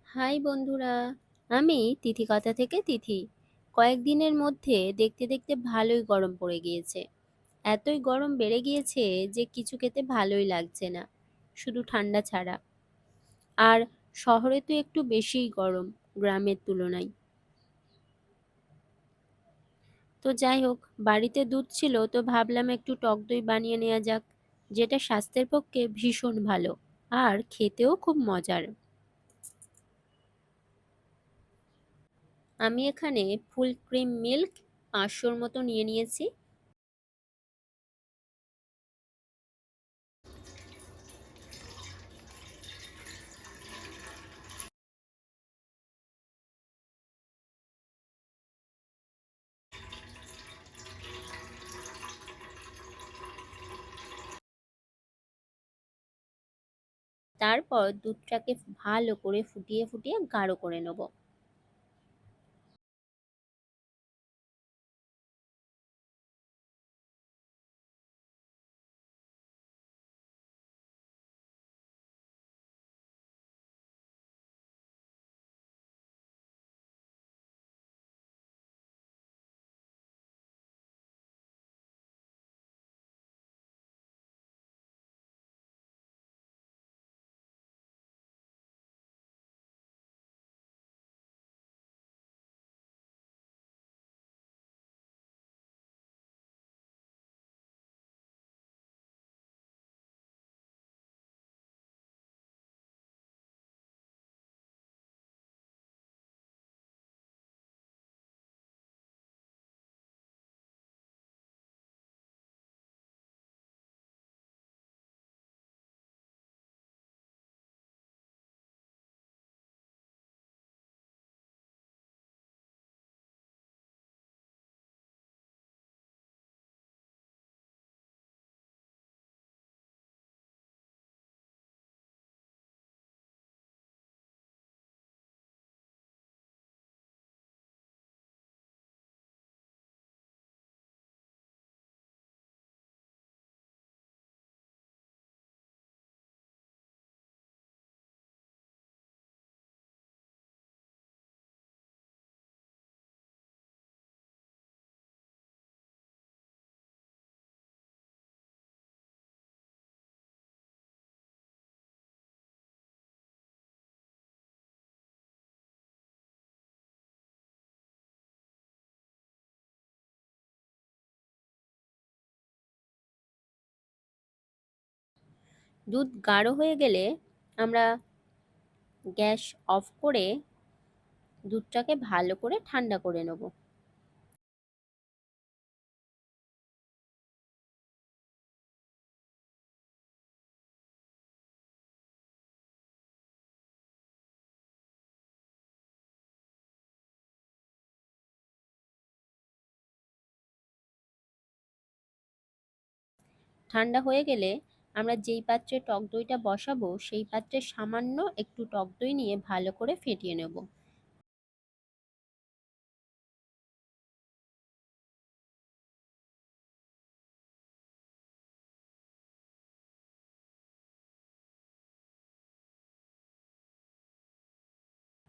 High বন্ধুরা, আমি তিথিকথা থেকে তিথি। কয়েকদিনের মধ্যে দেখতে দেখতে ভালোই গরম পড়ে গিয়েছে। এতই গরম বেড়ে গিয়েছে যে কিছু খেতে ভালোই লাগছে না, শুধু ঠান্ডা ছাড়া। আর শহরে তো একটু বেশিই গরম গ্রামের তুলনায়। তো যাই হোক, বাড়িতে দুধ ছিল তো ভাবলাম একটু টক দই বানিয়ে নেওয়া যাক, যেটা স্বাস্থ্যের পক্ষে ভীষণ ভালো আর খেতেও খুব মজার। আমি এখানে ফুল ক্রিম মিল্ক 500-র মতো নিয়ে নিয়েছি। তারপর দুধটাকে ভালো করে ফুটিয়ে ফুটিয়ে গাঢ় করে নেব। দুধ গাঢ় হয়ে গেলে আমরা গ্যাস অফ করে দুধটাকে ভালো করে ঠান্ডা করে নেব। ঠান্ডা হয়ে গেলে আমরা যেই পাত্রে টক দইটা বসাবো সেই পাত্রে সামান্য একটু টক দই নিয়ে ভালো করে ফেটিয়ে নেব।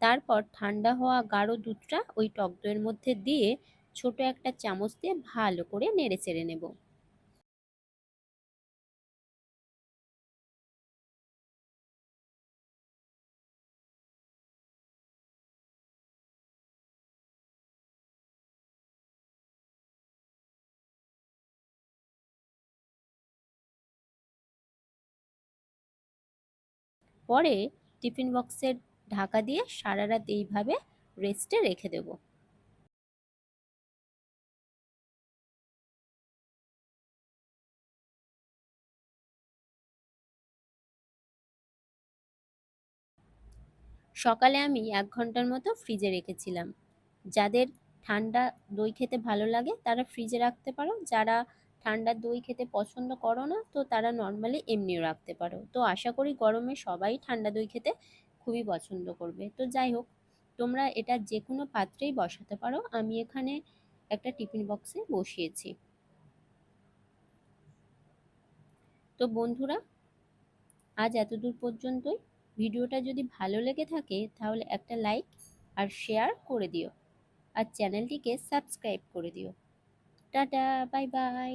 তারপর ঠান্ডা হওয়া গাঢ় দুধটা ওই টক দইয়ের মধ্যে দিয়ে ছোট একটা চামচ দিয়ে ভালো করে নেড়ে চেড়ে নেব। পরে টিফিন বক্সের ঢাকা দিয়ে সারা রাত এইভাবে রেস্টে রেখে দেব। সকালে আমি 1 ঘন্টার মতো ফ্রিজে রেখেছিলাম। যাদের ঠান্ডা দই খেতে ভালো লাগে তারা ফ্রিজে রাখতে পারো, যারা ঠান্ডা দই খেতে পছন্দ করো না তো তারা নর্মালি এমনিও রাখতে পারো। তো আশা করি গরমে সবাই ঠান্ডা দই খেতে খুবই পছন্দ করবে। তো যাই হোক, তোমরা এটা যে কোনো পাত্রেই বসাতে পারো, আমি এখানে একটা টিফিন বক্সে বসিয়েছি। তো বন্ধুরা, আজ এতদূর পর্যন্তই। ভিডিওটা যদি ভালো লেগে থাকে তাহলে একটা লাইক আর শেয়ার করে দিও, আর চ্যানেলটিকে সাবস্ক্রাইব করে দিও। Tata, bye bye.